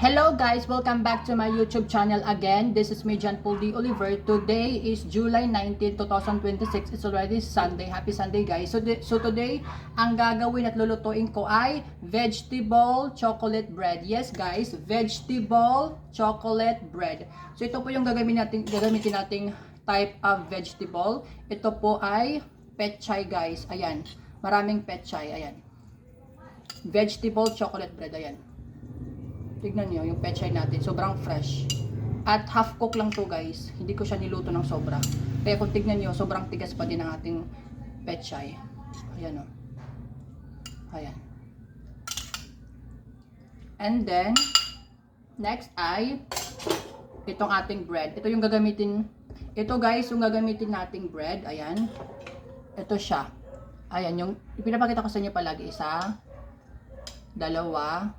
Hello guys, welcome back to my YouTube channel again. This is me, John Paul D. Oliver. Today is July 19, 2026. It's already Sunday. Happy Sunday guys. So today, ang gagawin at lulutuin ko ay vegetable chocolate bread. Yes guys, vegetable chocolate bread. So ito po yung gagamitin nating type of vegetable. Ito po ay pechay guys. Ayan, maraming pechay. Ayan. Vegetable chocolate bread. Ayan. Tignan nyo yung pechay natin, sobrang fresh. At half cook lang to guys, hindi ko siya niluto ng sobra. Kaya kung tignan nyo, sobrang tigas pa din ang ating pechay. Ayan o. Ayan. And then, next ay, itong ating bread. Ito yung gagamitin, ito guys, yung gagamitin nating bread. Ayan. Ito siya. Ayan, yung pinapakita ko sa inyo palagi. Isa, dalawa,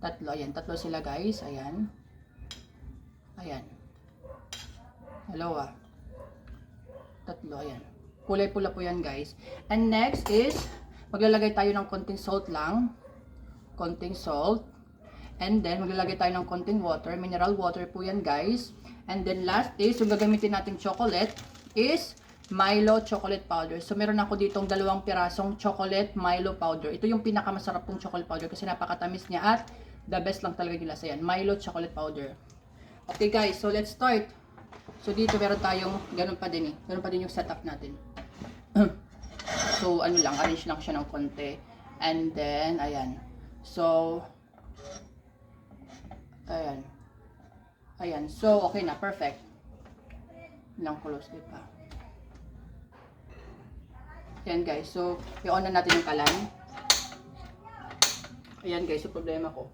tatlo. Ayan, tatlo sila guys. Ayan. Ayan. Dalawa. Tatlo. Ayan. Kulay pula po yan guys. And next is, maglalagay tayo ng konting salt lang. Konting salt. And then, maglalagay tayo ng konting water. Mineral water po yan guys. And then last is, yung gagamitin nating chocolate is Milo chocolate powder. So, meron ako ditong 2 pirasong chocolate Milo powder. Ito yung pinakamasarap pong chocolate powder kasi napakatamis niya at the best lang talaga nila sa yan. Milo chocolate powder. Okay guys, so let's start. So, dito meron tayong, ganun pa din eh. Ganun pa din yung setup natin. So, ano lang, arrange lang siya ng konti. And then, ayan. So, ayan. Ayan. So, okay na. Perfect. Lang close pa. Ayan guys, so i-on na natin yung kalan. Ayan guys, yung problema ko.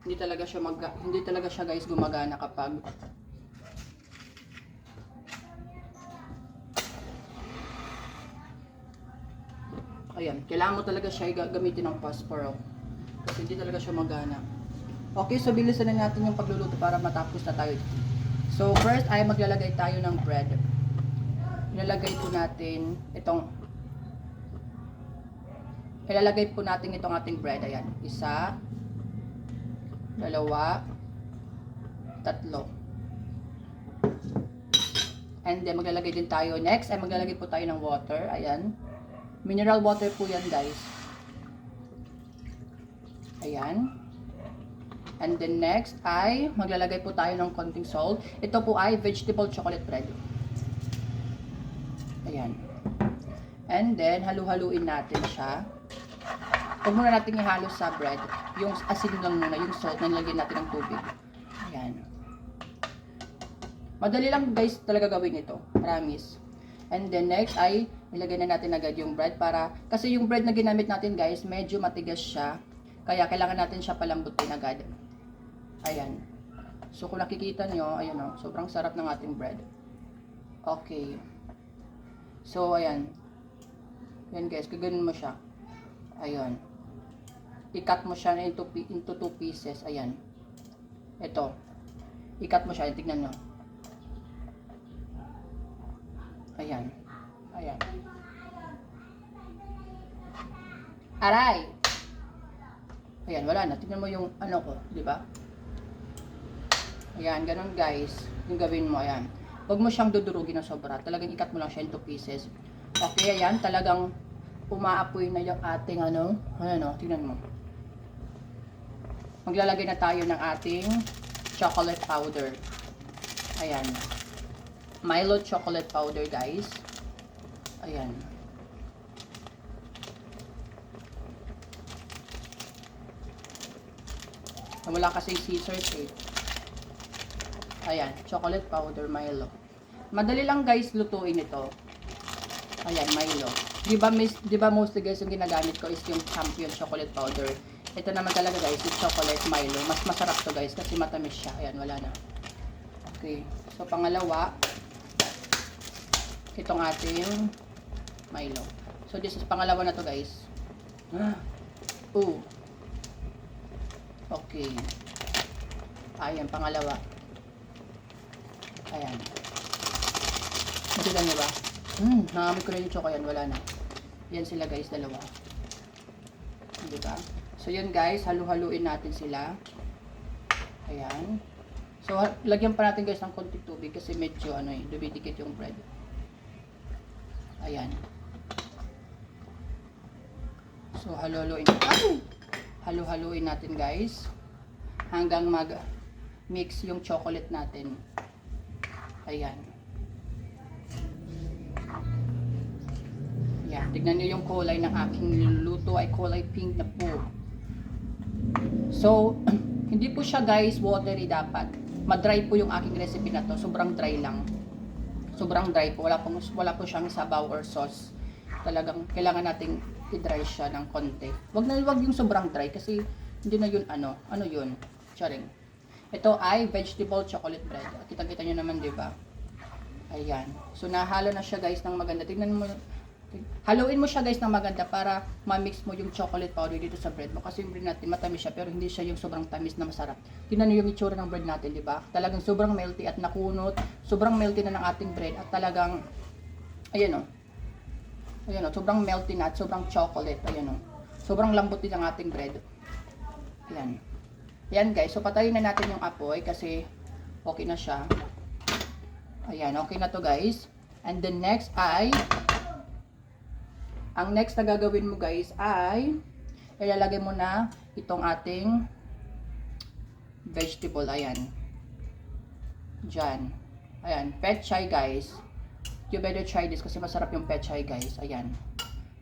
Hindi talaga siya guys gumagana kapag ayan, kailangan mo talaga siya gamitin ng phosphor kasi hindi talaga siya magana. Okay, so bilisan na natin yung pagluluto para matapos na tayo. So first ay maglalagay tayo ng bread. Ilalagay po natin itong ating bread. Ayan. 1, 2, 3. And then maglalagay din tayo. Next ay maglalagay po tayo ng water. Ayan. Mineral water po yan guys. Ayan. And then next ay maglalagay po tayo ng konting salt. Ito po ay vegetable chocolate bread. Ayan. And then, halu-haluin natin siya. Huwag muna natin ihalo sa bread. Yung asin lang muna, yung salt, nalagyan natin ng tubig. Ayan. Madali lang guys talaga gawin ito. Promise. And then next ay, ilagay na natin agad yung bread para, kasi yung bread na ginamit natin guys, medyo matigas siya. Kaya kailangan natin siya palambutin agad. Ayan. So kung nakikita nyo, ayan o, sobrang sarap ng ating bread. Okay. So, ayan. Ayan guys, gaganon mo siya. Ayan. I-cut mo siya into 2 pieces. Ayan. Ito. I-cut mo siya. Tignan nyo. Ayan. Ayan. Aray! Ayan, wala na. Tignan mo yung ano ko. Diba? Ayan, ganon guys. Yung gawin mo. Ayan. Huwag mo siyang dudurugin ng sobra. Talagang ikat mo lang siya into pieces. Okay, ayan. Talagang umaapoy na yung ating ano. Ano, tingnan mo. Maglalagay na tayo ng ating chocolate powder. Ayan. Milo chocolate powder, guys. Ayan. Wala kasi scissors eh. Ayan, chocolate powder Milo. Madali lang guys lutuin ito. Ayan, Milo. Di ba mostly guys yung ginagamit ko is yung Champion chocolate powder. Ito naman talaga guys, yung chocolate Milo. Mas masarap to guys kasi matamis siya. Ayan, wala na. Okay. So pangalawa, itong ating Milo. So this is pangalawa na to guys. Okay. Ayan, pangalawa. Ayan. Nakita nyo ba? Nakamit ko na yung choco yan. Wala na. Yan sila guys, dalawa. Diba? So yun guys, halu-haluin natin sila. Ayan. So lagyan pa natin guys ng konting tubig kasi medyo dumidikit yung bread. Ayan. So halu-haluin natin guys hanggang mag-mix yung chocolate natin. Ayan. Ayan. Tignan niyo yung kulay ng aking niluluto ay kulay pink na po. So, hindi po siya guys watery dapat. Madry po yung aking recipe na to. Sobrang dry lang. Sobrang dry po. Wala po siyang sabaw or sauce. Talagang kailangan nating i-dry siya ng konti. Wag yung sobrang dry kasi hindi na yun ano yun. Charing. Ito ay vegetable chocolate bread. Kita-kita nyo naman, di ba? Ayan. So, nahalo na siya guys ng maganda. Tingnan mo. Haluin mo siya guys ng maganda para ma-mix mo yung chocolate powder dito sa bread mo. Kasi yung bread natin matamis siya pero hindi siya yung sobrang tamis na masarap. Tingnan niyo yung itsura ng bread natin, di ba? Talagang sobrang melty at nakunot. Sobrang melty na ng ating bread at talagang ayan o. Ayan o, sobrang melty na at sobrang chocolate. Ayan o. Sobrang lambot din ang ating bread. Ayan. Ayan guys, so patayin na natin yung apoy kasi okay na siya. Ayan, okay na to guys. And then next ay ang next na gagawin mo guys ay ilalagay mo na itong ating vegetable. Ayan. Diyan. Ayan. Pechay guys. You better try this kasi masarap yung pechay guys. Ayan.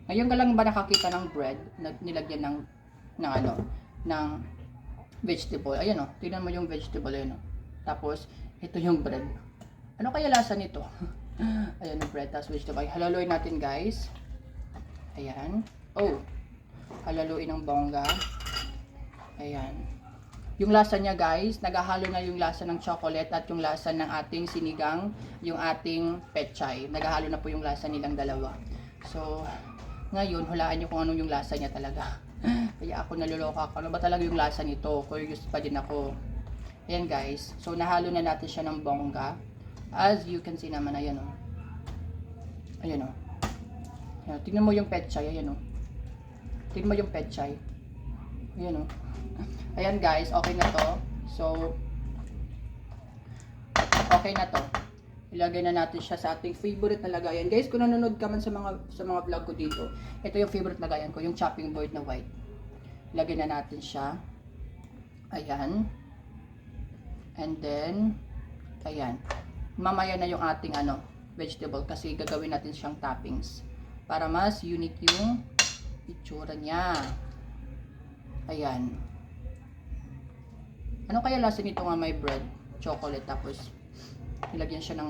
Ngayon ka lang ba nakakita ng bread na nilagyan ng vegetable. Ayan o. Tingnan mo yung vegetable. Ayan o. Tapos, ito yung bread. Ano kaya lasa nito? Ayan yung bread. Tapos vegetable. Halaluin natin guys. Ayan. Oh. Halaluin ng bongga. Ayan. Yung lasa niya guys, naghahalo na yung lasa ng chocolate at yung lasa ng ating sinigang, yung ating pechay. Naghahalo na po yung lasa nilang dalawa. So, ngayon, hulaan nyo kung anong yung lasa niya talaga. Kaya ako naluloka ako. Ano ba talaga yung lasa nito? Curious pa din ako. Ayan guys. So, nahalo na natin siya ng bongga. As you can see naman, ayan o. Ayan o. Ayan, tingnan mo yung pechay, ayan o. Tingnan mo yung pechay. Ayan o. Ayan guys, okay na to. So, okay na to. Ilagay na natin siya sa ating favorite na lagayan. Guys, kung nanonood ka man sa mga vlog ko dito, ito yung favorite lagayan ko, yung chopping board na white. Ilagay na natin siya. Ayan. And then, ayan. Mamaya na yung ating vegetable kasi gagawin natin siyang toppings. Para mas unique yung itsura niya. Ayan. Ano kaya lasa nito nga may bread? Chocolate. Tapos, nilagyan siya ng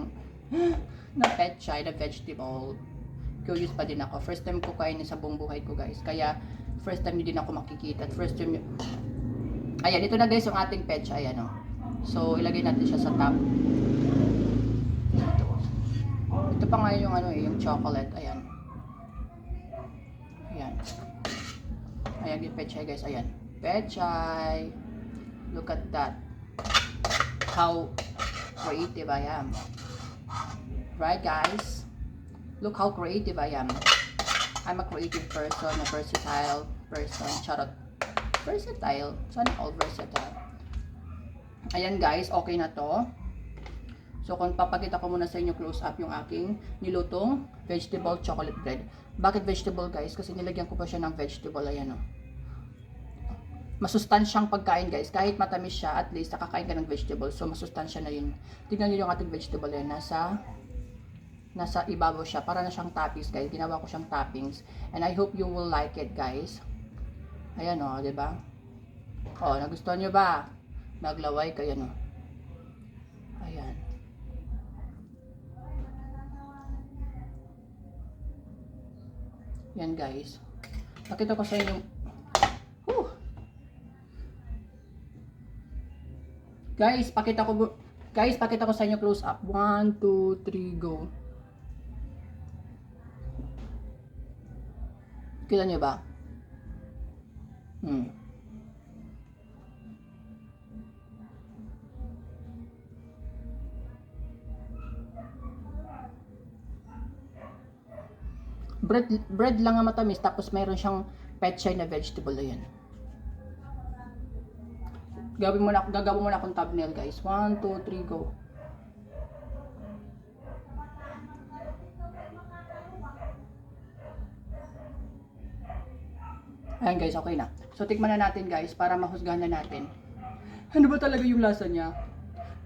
pechay na vegetable. Curious pa din ako. First time ko kainin sa buong buhay ko guys. Kaya, first time din ako makikita. At first time ayan, ito na guys yung ating pechay. Ayan o. So, ilagay natin siya sa top. Ito pa nga yung yung chocolate. Ayan. Ayan. Ayan yung pechay guys. Ayan. Pechay. Look at that. How creative I am. Right guys? Look how creative I am. I'm a creative person. A versatile person. Charot. Versatile. Sana all versatile. Ayan guys. Okay na to. So, kung papakita ko muna sa inyo close up yung aking nilutong vegetable chocolate bread. Bakit vegetable guys? Kasi nilagyan ko pa siya ng vegetable. Ayan o. Masustansyang pagkain guys. Kahit matamis siya, at least nakakain ka ng vegetable. So, masustansya na yun. Tignan nyo yung ating vegetable. Ayan. Nasa ibabaw siya. Para na siyang toppings guys. Ginawa ko siyang toppings. And I hope you will like it guys. Ayan o. Diba? O, nagustuhan nyo ba? Naglaway kayo no. Ayan. Yan guys. Pakita ko sa inyo. Guys, pakita ko sa inyo close up. 1, 2, 3, go. Kita nyo ba? Bread lang ang matamis, tapos mayroon siyang pechay na vegetable. Ayan. Gagawin muna akong thumbnail guys. 1, 2, 3, go. Ayan guys, okay na. So tikman na natin guys para mahusgahan na natin. Ano ba talaga yung lasa niya?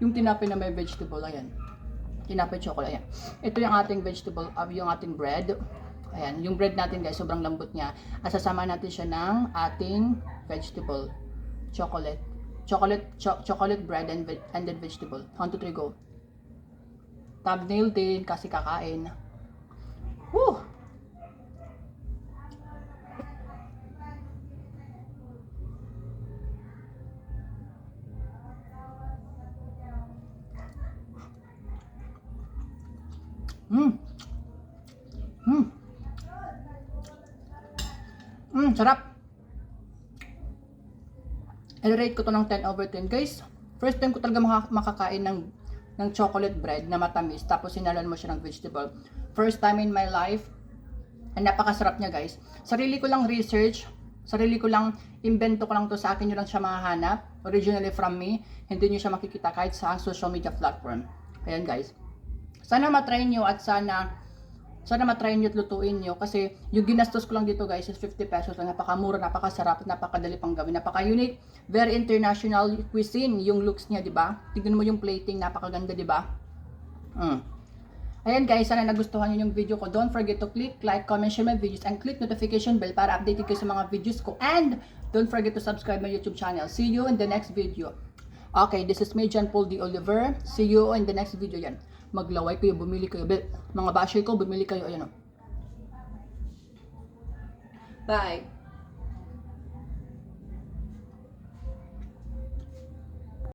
Yung tinapay na may vegetable, ayan. Tinapay chocolate, ayan. Ito yung ating vegetable, yung ating bread. Ayan, yung bread natin guys, sobrang lambot niya. At sasama natin siya ng ating vegetable. Chocolate bread and then vegetable. 1, 2, 3, go. Thumbnail din kasi kakain. Woo! Sarap. I-rate ko to ng 10/10 guys. First time ko talaga makakain ng chocolate bread na matamis tapos sinalan mo siya ng vegetable. First time in my life. And napakasarap niya guys. Sarili ko lang research, sarili ko lang invento ko lang to, sa akin nyo lang siya mahahanap. Originally from me. Hindi nyo siya makikita kahit sa social media platform. Ayan guys. Sana matry nyo at sana matry nyo at lutuin nyo kasi yung ginastos ko lang dito guys is 50 pesos lang. Napakamura, napakasarap, napakadali pang gawin, napaka-unique, very international cuisine yung looks niya, di ba? Tignan mo yung plating, napakaganda, di ba? Ayan guys, sana nagustuhan nyo yung video ko. Don't forget to click like, comment, share my videos and click notification bell para updated kayo sa mga videos ko. And don't forget to subscribe my YouTube channel. See you in the next video. Okay, this is me, John Paul D. Oliver. See you in the next video yan. Maglaway kayo, bumili kayo. Mga basher ko, bumili kayo. Ayan o. Bye.